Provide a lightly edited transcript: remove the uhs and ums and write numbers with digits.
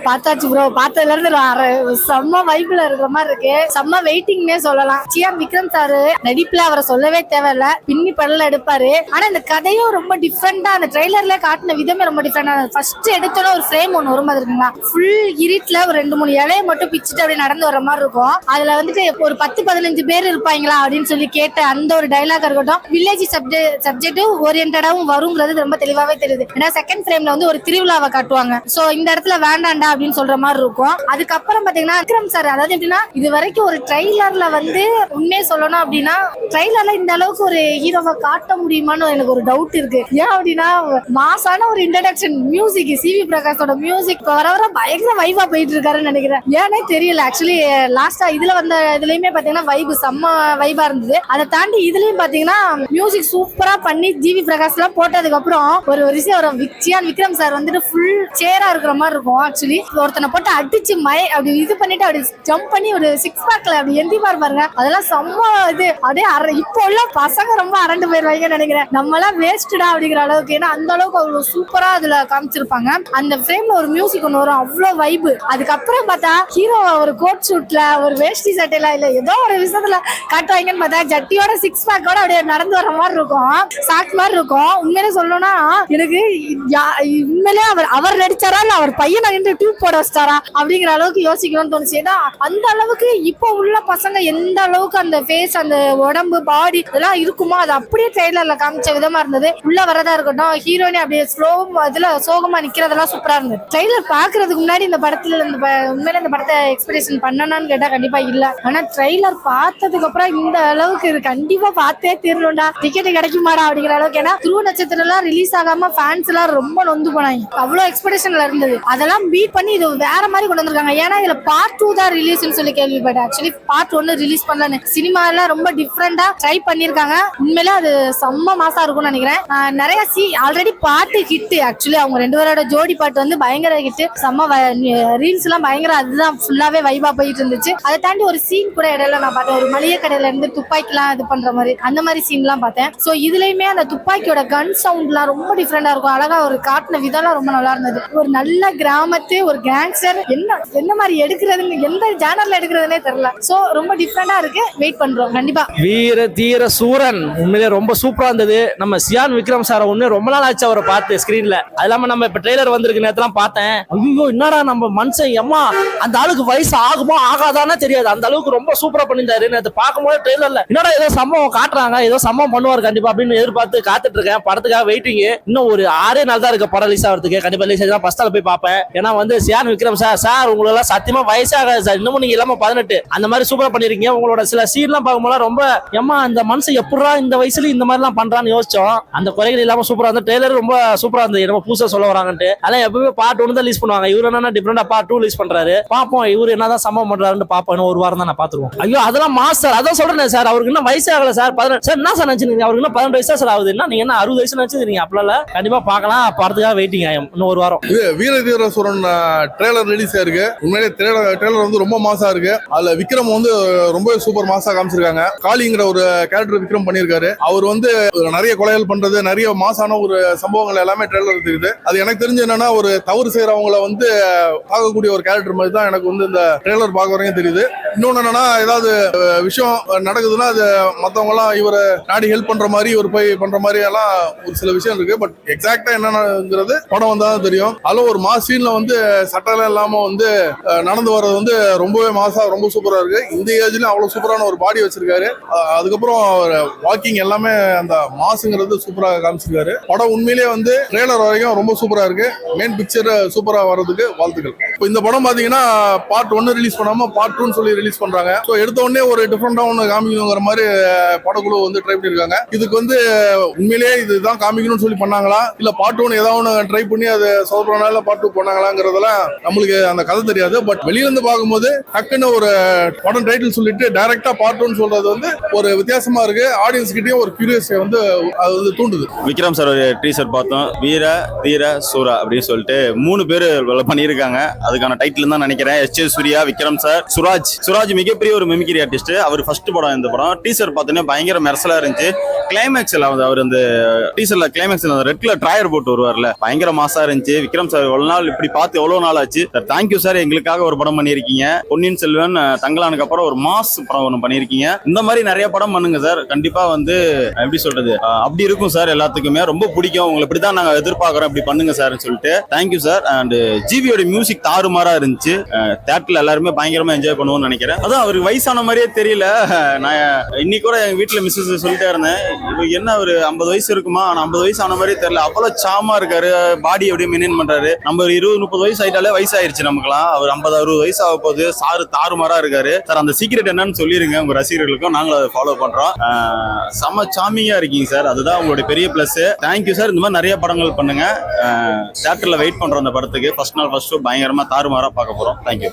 பார்த்தாச்சு ப்ரோ. பார்த்ததுல இருந்து செம்ம வைப்ல இருக்கிற மாதிரி இருக்கு. செம்ம வெயிட்டிங்னே சொல்லலாம். சியான் விக்ரம் சார் நடிப்புல அவரை சொல்லவே தேவையில்ல. பின்னி படல எடுப்பாரு. ஆனா இந்த கதையும் ரொம்ப டிஃப்ரெண்டா, அந்த ட்ரெய்லர்ல காட்டின விதமே ரொம்ப டிஃப்ரெண்டா. ஃபர்ஸ்ட் எடுத்தோட ஒரு ஃப்ரேம் ஒன்று வரும் இருக்குங்களா, ஃபுல் இருட்டுல ஒரு 2-3 இலையை மட்டும் பிச்சுட்டு அப்படியே நடந்து வர மாதிரி இருக்கும். அதுல வந்துட்டு ஒரு 10-15 பேர் இருப்பாங்களா அப்படின்னு சொல்லி கேட்ட அந்த ஒரு டைலாக் இருக்கட்டும், வில்லேஜ் சப்ஜெக்ட் ஓரியன்டாவும் வருங்கிறது ரொம்ப தெளிவாவே தெரியுது. ஏன்னா செகண்ட் ஃப்ரேம்ல வந்து ஒரு திருவிழாவை காட்டுவாங்க. சோ இந்த இடத்துல வேண்டாண்டா அப்படின்னு சொல்ற மாதிரி இருக்கும். அதுக்கப்புறம் பாத்தீங்கன்னா விக்ரம் சார், அதாவது எப்படின்னா இது வரைக்கும் ஒரு ட்ரெய்லர்ல வந்து உண்மையை சொல்லணும் அப்படின்னா ட்ரெய்லர்ல இந்த அளவுக்கு ஒரு ஹீரோவை காட்ட முடியுமான்னு எனக்கு ஒரு டவுட் இருக்கு. ஏன் அப்படின்னா மாசான ஒரு இன்ட்ரடக்ஷன் மியூசிக், சிவி பிரகாஷோட மியூசிக் வர வர பயங்கர வைபா போயிட்டு இருக்காருன்னு நினைக்கிறேன். ஏன்னே தெரியல. ஆக்சுவலி லாஸ்டா இதுல வந்த இதுலயுமே பாத்தீங்கன்னா வைபு செம்ம வைபா இருந்தது. அதை தாண்டி இதுலயும் பாத்தீங்கன்னா மியூசிக் சூப்பரா பண்ணி ஜிவி பிரகாஷ் எல்லாம் போட்டதுக்கு அப்புறம் ஒரு விஷயம் வரும். சியான் விக்ரம் சார் வந்துட்டு ஃபுல் சேரா இருக்கிற மாதிரி இருக்கும். ஆக்சுவலி ஒருத்தனை போட்டு அடிச்சு அப்படி இது பண்ணிட்டு அப்படி ஜம்ப் பண்ணி ஒரு 6 பேக்ல அப்படி எந்தி பாருங்க, அதெல்லாம் செம்ம இது. அப்படியே இப்போ உள்ள பசங்க ரொம்ப அரண்டு போயிருவாங்கன்னு நினைக்கிறேன். நம்ம எல்லாம் வேஸ்டா அப்படிங்கிற அளவுக்கு. ஏன்னா அந்த அளவுக்கு அவ்வளவு சூப்பரா அதுல காமிச்சிருப்பாங்க. அந்த ஃப்ரேம்ல ஒரு மியூசிக் ஒன்று வரும், அவ்வளவு வைபு. அதுக்கப்புறம் பார்த்தா ஹீரோ ஒரு கோட் ஷூட்ல ஒரு வேஷ்டி சட்டையில இல்ல ஏதோ ஒரு விஷயத்துல காட்டுவாங்கன்னு பார்த்தா ஜட்டியோட 6 பேக்கோட அப்படியே நடந்து வர மாதிரி இருக்கும், சாக் மாதிரி இருக்கும். உண்மையிலே சொல்லணும்னா எனக்கு உண்மையிலே அவர் நடிச்சாரா இல்ல அவர் பையனை நின்று டியூப் போட வச்சிட்டாரா அப்படிங்கிற அளவுக்கு யோசிக்கணும்னு தோணுச்சு. ஏன்னா அந்த அளவுக்கு இப்போ உள்ள பசங்க எந்த அளவுக்கு அந்த ஃபேஸ், அந்த உடம்பு, பாடி இதெல்லாம் இருக்குமோ அது அப்படியே ட்ரெய்லர்ல காமிச்ச விதமா இருந்தது. உள்ள வரதா இருக்கட்டும், ஹீரோயினி அப்படியே ஸ்லோ இதுல சோகமா நிக்கிறதெல்லாம் சூப்பரா இருந்தது. ட்ரெய்லர் பாக்குறதுக்கு முன்னாடி இந்த படத்துல உண்மையில இந்த படத்தை எக்ஸ்பெக்டேஷன் பண்ணனான்னு கேட்டா கண்டிப்பா இல்ல. ஆனா ட்ரெய்லர் பார்த்ததுக்கு அப்புறம் இந்த அளவுக்கு இது கண்டிப்பா பார்த்தே தீரணும்டா, டிக்கெட் கிடைக்குமாடா அப்படிங்கிற அளவுக்கு. ஏன்னா துருவ நட்சத்திரம் எல்லாம் ரிலீஸ் ஆகாம ஃபேன்ஸ் எல்லாம் ரொம்ப நொந்து போனாங்க. அவ்வளவு எக்ஸ்பெக்டேஷன்ல இருந்தது. அதெல்லாம் பீட் பண்ணி இது வேற மாதிரி கொண்டு வந்திருக்காங்க. ஏன்னா இதுல பார்ட் 2 தான் ரிலீஸ்னு சொல்லி கேள்விப்பட்டேன். ஆக்சுவலி பார்ட் 1 ரிலீஸ் பண்ணலன்னு சினிமா எல்லாம் ரொம்ப டிஃப்ரெண்டா ட்ரை பண்ணிருக்காங்க. உண்மையில அது செம்ம மாசா இருக்கும்னு நினைக்கிறேன். நிறைய ஆல்ரெடி பாட்டு ஹிட். ஆக்சுவலி அவங்க 2 பேரோட ஜோடி பாட்டு வந்து பயங்கர ஹிட். செம்ம ரீல்ஸ் எல்லாம் பயங்கர, அதுதான் ஃபுல்லாவே வைபா போயிட்டு இருந்துச்சு. அதை தாண்டி ஒரு சீன் கூட இடையில நான் பார்த்தேன். ஒரு மளிகை கடையில இருந்து துப்பாக்கிலாம் இது பண்ற மாதிரி அந்த மாதிரி சீன் எல்லாம் பார்த்தேன். சோ இதுலயுமே அந்த துப்பாக்கியோட கன் சவுண்ட் எல்லாம் ரொம்ப டிஃப்ரெண்டா இருக்கும். அழகா ஒரு காட்டின விதம்லாம் ரொம்ப நல்லா இருந்தது. ஒரு நல்ல கிராமத்து ஒரு கேங்ஸ்டர் என்ன மாதிரி எடுக்கிறதுன்னு, எந்த ஜானர்ல எடுக்கிறதுனே தெரியல. சோ ரொம்ப டிஃப்ரெண்டா இருக்கு. வெயிட் பண்றோம் கண்டிப்பா. வீர தீர சூரன் உண்மையிலே ரொம்ப சூப்பரா இருந்தது. நம்ம சியான் விக்ரம் சார் ஒண்ணு ரொம்ப நாள் ஆச்சு அவரை பார்த்து ஸ்கிரீன்ல. அது இல்லாம நம்ம இப்ப ட்ரெய்லர் வந்திருக்கு நேரத்தெல்லாம் பார்த்தேன். ஐயோ என்னடா நம்ம மனுஷன் எம்மா அந்த ஆளுக்கு வயசு ஆகுமோ ஆகாதானே தெரியாது, அந்த அளவுக்கு ரொம்ப சூப்பரா பண்ணியிருந்தாரு. நேற்று பார்க்கும்போது ட்ரெய்லர்ல என்னடா ஏதோ சம்பவம் காட்டுறாங்க, ஏதோ சம்பவம் பண்ணுவாரு கண்டிப்பா அப்படின்னு எதிர்பார்த்து காத்துட்டு இருக்கேன். படத்துக்காக வெயிட்டிங். இன்னும் ஒரு 6 நாள் தான் இருக்கு படம் ரிலீஸ் ஆகிறதுக்கு. கண்டிப்பா ரிலீஸ் ஆகி ஃபர்ஸ்ட் போய் பார்ப்பேன். ஏன்னா வந்து சியான் விக்ரம் சார் உங்களுக்கு சத்தியமா வயசாகாது சார், இன்னமும் நீங்க இல்லாம 18 அந்த மாதிரி சூப்பரா பண்ணிருக்கீங்க. உங்களோட சில சீன்லாம் பார்க்கும்போது ரொம்ப எம்மா இந்த மனுஷன் எப்படா இந்த வயசுல இந்த மாதிரி எல்லாம் பண்றான்னு யோசிச்சோம். அந்த குறைகள் இல்லாம சூப்பரா இருந்த ட்ரெய்லர் ரொம்ப சூப்பரா இருந்தது. நம்ம புதுசா சொல்ல வராங்கன்ட்டு அதான் எப்பவுமே பார்ட் 1 தான் ரிலீஸ் பண்ணுவாங்க. இவரு என்ன டிஃபரெண்டா பார்ட் 2 ரிலீஸ் பண்றாரு. பாப்போம் இவரு என்னதான் சம்பவம் பண்றாருன்னு பாப்போம். இன்னும் ஒரு வாரம் தான் நான் பாத்துருவோம். ஐயோ அதெல்லாம் மாஸ்டர், அதான் சொல்றேன் சார், அவருக்கு இன்னும் வயசு ஆகல சார். 18 சார் என்ன சார் நினைச்சுங்க, அவருக்கு இன்னும் 18 வயசு சார் ஆகுது. என்ன நீங்க என்ன 60 வயசு நினைச்சுங்க? அப்பல கண்டிப்பா பார்க்கலாம். படத்துக்காக வெயிட்டிங் ஆகும் இன்னும் ஒரு வாரம். இது வீர தீர சூரன் ட்ரெய்லர் ரிலீஸ் ஆயிருக்கு. உண்மையிலே ட்ரெய்லர் வந்து ரொம்ப மாசா இருக்கு. அதுல விக்ரம் வந்து ரொம்ப சூப்பர் மாசா காமிச்சிருக்காங்க. காளிங்கிற ஒரு கேரக்டர் விக்ரம் பண்ணிருக்காரு. அவர் வந்து நிறைய கொலைகள் பண்றது, நிறைய மாசான ஒரு சம்பவங்கள் எல்லாமே ட்ரெய்லர் தெரியுது. அது எனக்கு தெரிஞ்சு என்னன்னா ஒரு தவறு செய்யறவங்களை வந்து பார்க்கக்கூடிய ஒரு கேரக்டர் மாதிரி தான் எனக்கு வந்து இந்த ட்ரெய்லர் பார்க்க வரைக்கும் தெரியுது. இன்னொன்னு என்னன்னா ஏதாவது விஷயம் நடக்குதுன்னா அது மத்தவங்க எல்லாம் இவரை நாடி ஹெல்ப் பண்ற மாதிரி இவர் போய் பண்ற மாதிரி எல்லாம் ஒரு சில விஷயம் இருக்கு. பட் எக்ஸாக்டா என்னங்கிறது படம் வந்தா தெரியும். அதுல ஒரு மாஸ் சீன்ல வந்து சட்டம் இல்லாம வந்து நடந்து வர்றது வந்து ரொம்பவே மாசா ரொம்ப சூப்பரா இருக்கு. இந்த ஏஜ்லயும் அவ்வளவு சூப்பரான ஒரு பாடி வச்சிருக்காரு. அதுக்கப்புறம் வாக்கிங் எல்லாமே அந்த மாசுங்கிறது சூப்பரா காமிச்சிருக்காரு. படம் உண்மையிலேயே வந்து ட்ரெய்லர் வரைக்கும் ரொம்ப சூப்பரா இருக்கு. மெயின் பிக்சர் சூப்பரா வர்றதுக்கு வாழ்த்துக்கள். இப்போ இந்த படம் பாத்தீங்கன்னா பார்ட் 1 ரிலீஸ் பண்ணாம பார்ட் 2 சொல்லி ரிலீஸ் பண்றாங்க. ஸோ எடுத்த உடனே ஒரு டிஃபரெண்டா ஒன்று காமிக்கணுங்கிற மாதிரி படக்குழு வந்து ட்ரை பண்ணிருக்காங்க. இதுக்கு வந்து உண்மையிலேயே இதுதான் காமிக்கணும்னு சொல்லி பண்ணாங்களா இல்ல பார்ட் 1 ஏதாவது ஒன்று ட்ரை பண்ணி அது சொதப்பினால பார்ட் 2 பண்ணாங்களாங்கிறதெல்லாம் நம்மளுக்கு அந்த கதை தெரியாது. பட் வெளியில இருந்து பார்க்கும்போது டக்குன்னு ஒரு படம் டைட்டில் சொல்லிட்டு டைரக்டா பார்ட் 1 சொல்றது வந்து ஒரு வித்தியாசமா இருக்கு. ஆடியன்ஸ் கிட்டயும் ஒரு கியூரியஸ் வந்து அது வந்து தூண்டுது. விக்ரம் சார் ஒரு டீசர் பார்த்தோம். வீர தீர சூரா அப்படின்னு சொல்லிட்டு 3 பேர் பண்ணியிருக்காங்க. அதுக்கான டைட்டில் தான் நினைக்கிறேன். எஸ்.ஜே. சூர்யா, விக்ரம் சார், சுராஜ் மிகப்பெரிய ஒரு மிமிக்ரி ஆர்டிஸ்ட். அவர் ஃபர்ஸ்ட் படம் இந்த படம். டீசர் பார்த்தீங்கன்னா பயங்கர மெர்சலா இருந்துச்சு. கிளைமேக்ஸ்ல அவர் அந்த டீசர்ல கிளைமேக்ஸ்ல அந்த ரெட் கலர் ட்ராயர் போட்டு வருவார்ல, பயங்கர மாசா இருந்துச்சு. விக்ரம் சார் எவ்வளவு நாள் இப்படி பார்த்து எவ்வளவு நாள் ஆச்சு சார். தேங்க்யூ சார், எங்களுக்காக ஒரு படம் பண்ணியிருக்கீங்க. பொன்னியின் செல்வன் தங்கலானுக்கு அப்புறம் ஒரு மாஸ் படம் ஒன்று பண்ணியிருக்கீங்க. இந்த மாதிரி நிறைய படம் பண்ணுங்க சார். கண்டிப்பா வந்து எப்படி சொல்றது, அப்படி இருக்கும் சார். எல்லாத்துக்குமே ரொம்ப பிடிக்கும். உங்களை இப்படிதான் நாங்க எதிர்பார்க்கறோம், இப்படி பண்ணுங்க சார்னு சொல்லிட்டு. Thank you sir. அண்ட் ஜிவியோட மியூசிக் தாறுமாறா இருந்துச்சு. தியேட்டர்ல எல்லாருமே பயங்கரமா என்ஜாய் பண்ணுவோம்னு நினைக்கிறேன். அதான் அவருக்கு வயசான மாதிரியே தெரியல. நான் இன்னைக்கு கூட எங்க வீட்டுல மிஸ்ஸஸ் சொல்லிட்டே இருந்தேன், என்ன ஒரு 50 வயசு இருக்குமா, ஆனா 50 வயசு ஆன மாதிரி தெரியல. அவ்வளவு சாமா இருக்காரு. பாடி அப்படியே மெயின்டைன் பண்றாரு. நம்ம ஒரு 20-30 வயசு ஆயிட்டாலே வயசாயிருச்சு நமக்குலாம். அவர் 50-60 வயசு ஆக போகுது. சாரு தாறுமாறா இருக்காரு சார். அந்த சீக்ரெட் என்னன்னு சொல்லிருங்க உங்க ரசிகர்களுக்கும், நாங்களும் அதை ஃபாலோ பண்றோம். செம சாமிங்கா இருக்கீங்க சார், அதுதான் உங்களுடைய பெரிய பிளஸ். Thank you sir. இந்த மாதிரி நிறைய படங்கள் பண்ணுங்க. தியேட்டர்ல வெயிட் பண்றோம் அந்த படத்துக்கு. ஃபர்ஸ்ட் நாள் ஃபர்ஸ்ட் ஷோ பயங்கரமா தாறுமாறா பார்க்க போறோம். தேங்க்யூ.